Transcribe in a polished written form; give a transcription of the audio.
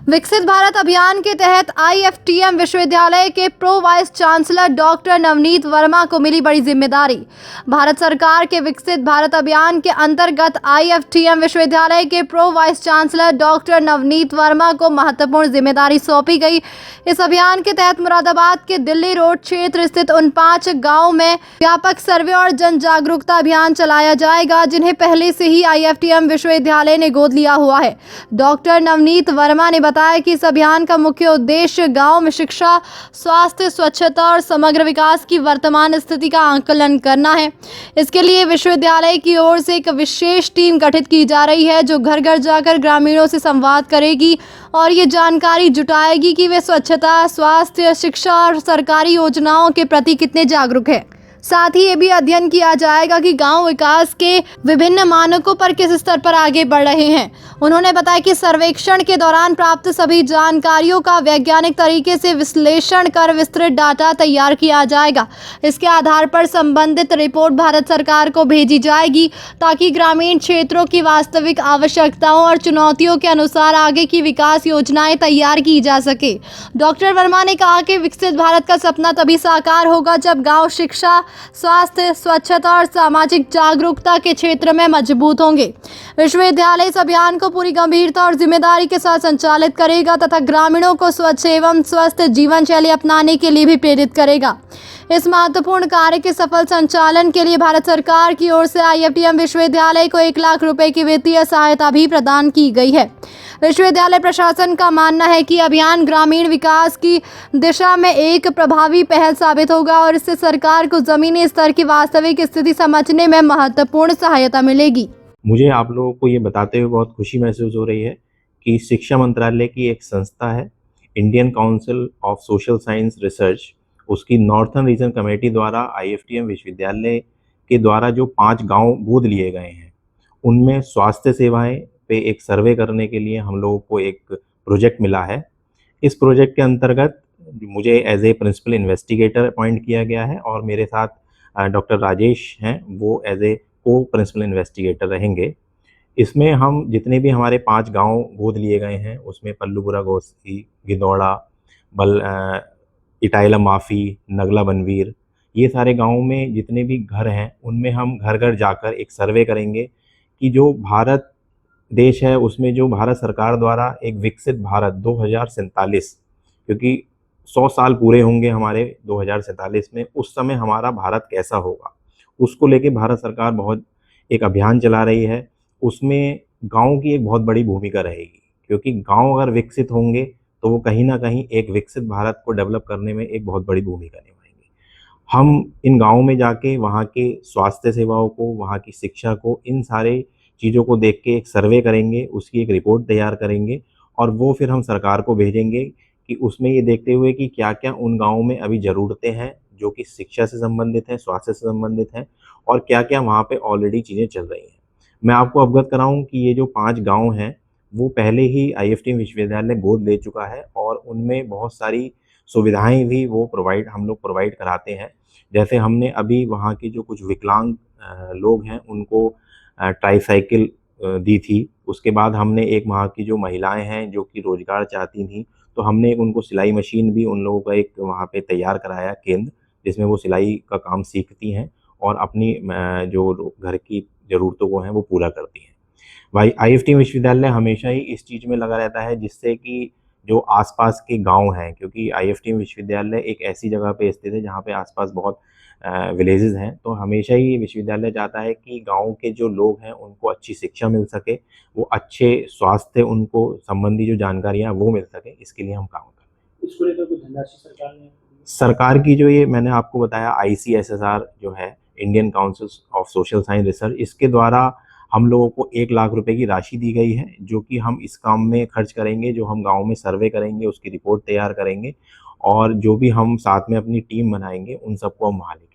विकसित भारत अभियान के तहत आईएफटीएम विश्वविद्यालय के pro vice chancellor doctor Navneet Verma को मिली बड़ी जिम्मेदारी। भारत सरकार के विकसित भारत अभियान के अंतर्गत आईएफटीएम विश्वविद्यालय के pro vice chancellor doctor Navneet Verma को महत्वपूर्ण जिम्मेदारी सौंपी गई। इस अभियान के तहत मुरादाबाद के दिल्ली रोड क्षेत्र स्थित उन 5 गाँव में व्यापक सर्वे और जन जागरूकता अभियान चलाया जाएगा, जिन्हें पहले से ही आईएफटीएम विश्वविद्यालय ने गोद लिया हुआ है। डॉक्टर नवनीत वर्मा ने बताया कि इस अभियान का मुख्य उद्देश्य गांव में शिक्षा, स्वास्थ्य, स्वच्छता और समग्र विकास की वर्तमान स्थिति का आकलन करना है। इसके लिए विश्वविद्यालय की ओर से एक विशेष टीम गठित की जा रही है, जो घर घर जाकर ग्रामीणों से संवाद करेगी और ये जानकारी जुटाएगी कि वे स्वच्छता, स्वास्थ्य, शिक्षा और सरकारी योजनाओं के प्रति कितने जागरूक हैं। साथ ही ये भी अध्ययन किया जाएगा कि गांव विकास के विभिन्न मानकों पर किस स्तर पर आगे बढ़ रहे हैं। उन्होंने बताया कि सर्वेक्षण के दौरान प्राप्त सभी जानकारियों का वैज्ञानिक तरीके से विश्लेषण कर विस्तृत डाटा तैयार किया जाएगा। इसके आधार पर संबंधित रिपोर्ट भारत सरकार को भेजी जाएगी, ताकि ग्रामीण क्षेत्रों की वास्तविक आवश्यकताओं और चुनौतियों के अनुसार आगे की विकास योजनाएं तैयार की जा सके। डॉक्टर वर्मा ने कहा कि विकसित भारत का सपना तभी साकार होगा जब गाँव शिक्षा, स्वास्थ्य, स्वच्छता और सामाजिक जागरूकता के क्षेत्र में मजबूत होंगे। विश्वविद्यालय इस अभियान को पूरी गंभीरता और जिम्मेदारी के साथ संचालित करेगा तथा ग्रामीणों को स्वच्छ एवं स्वस्थ जीवन शैली अपनाने के लिए भी प्रेरित करेगा। इस महत्वपूर्ण कार्य के सफल संचालन के लिए भारत सरकार की ओर से आईएफटीएम विश्वविद्यालय को 1 लाख रुपए की वित्तीय सहायता भी प्रदान की गई है। विश्वविद्यालय प्रशासन का मानना है कि अभियान ग्रामीण विकास की दिशा में एक प्रभावी पहल साबित होगा और इससे सरकार को जमीनी स्तर की वास्तविक स्थिति समझने में महत्वपूर्ण सहायता मिलेगी। मुझे आप लोगों को ये बताते हुए बहुत खुशी महसूस हो रही है कि शिक्षा मंत्रालय की एक संस्था है, Indian council of social science research, उसकी नॉर्थर्न रीजन कमेटी द्वारा आईएफटीएम विश्वविद्यालय के द्वारा जो 5 गांव गोद लिए गए हैं, उनमें स्वास्थ्य सेवाएं पे एक सर्वे करने के लिए हम लोगों को एक प्रोजेक्ट मिला है। इस प्रोजेक्ट के अंतर्गत मुझे as a principal investigator appoint किया गया है और मेरे साथ डॉक्टर राजेश हैं, वो एज ए को प्रिंसिपल इन्वेस्टिगेटर रहेंगे। इसमें हम जितने भी हमारे 5 गांव गोद लिए गए हैं, उसमें पल्लूपुरा गोस्ती, गिदौड़ा, इटाइला माफ़ी, नगला बनवीर, ये सारे गाँवों में जितने भी घर हैं, उनमें हम घर घर जाकर एक सर्वे करेंगे कि जो भारत देश है उसमें जो भारत सरकार द्वारा एक विकसित भारत 2047, क्योंकि 100 साल पूरे होंगे हमारे 2047 में, उस समय हमारा भारत कैसा होगा, उसको लेके भारत सरकार बहुत एक अभियान चला रही है। उसमें गाँव की एक बहुत बड़ी भूमिका रहेगी, क्योंकि गाँव अगर विकसित होंगे तो वो कहीं ना कहीं एक विकसित भारत को डेवलप करने में एक बहुत बड़ी भूमिका निभाएंगे। हम इन गाँवों में जाके वहाँ के स्वास्थ्य सेवाओं को, वहाँ की शिक्षा को, इन सारे चीज़ों को देख के एक सर्वे करेंगे, उसकी एक रिपोर्ट तैयार करेंगे और वो फिर हम सरकार को भेजेंगे कि उसमें ये देखते हुए कि क्या क्या उन गाँवों में अभी ज़रूरतें हैं जो कि शिक्षा से संबंधित हैं, स्वास्थ्य से संबंधित हैं, और क्या क्या वहाँ पे ऑलरेडी चीज़ें चल रही हैं। मैं आपको अवगत कराऊँ कि ये जो 5 गाँव हैं, वो पहले ही आईएफटीएम विश्वविद्यालय गोद ले चुका है और उनमें बहुत सारी सुविधाएँ भी वो हम लोग प्रोवाइड कराते हैं। जैसे हमने अभी वहाँ के जो कुछ विकलांग लोग हैं, उनको ट्राईसाइकिल दी थी। उसके बाद हमने एक वहाँ की जो महिलाएं हैं जो कि रोज़गार चाहती थी, तो हमने उनको सिलाई मशीन भी उन लोगों का एक वहाँ पे तैयार कराया केंद्र, जिसमें वो सिलाई का काम सीखती हैं और अपनी जो घर की ज़रूरतों को हैं वो पूरा करती हैं। भाई आईएफटीएम विश्वविद्यालय हमेशा ही इस चीज़ में लगा रहता है जिससे कि जो आसपास के गांव हैं, क्योंकि आईएफटीएम विश्वविद्यालय एक ऐसी जगह पे स्थित है जहाँ पे आसपास बहुत विलेजेस हैं, तो हमेशा ही विश्वविद्यालय चाहता है कि गांव के जो लोग हैं उनको अच्छी शिक्षा मिल सके, वो अच्छे स्वास्थ्य उनको संबंधी जो जानकारियाँ वो मिल सके, इसके लिए हम काम कर रहे हैं। इसको लेकर कोई धनराशि सरकार की जो ये मैंने आपको बताया आईसीएसएसआर जो है, Indian council of social science research, इसके द्वारा हम लोगों को 1 लाख रुपए की राशि दी गई है, जो कि हम इस काम में खर्च करेंगे, जो हम गाँव में सर्वे करेंगे, उसकी रिपोर्ट तैयार करेंगे और जो भी हम साथ में अपनी टीम बनाएंगे, उन सबको हम वहाँ लेंगे।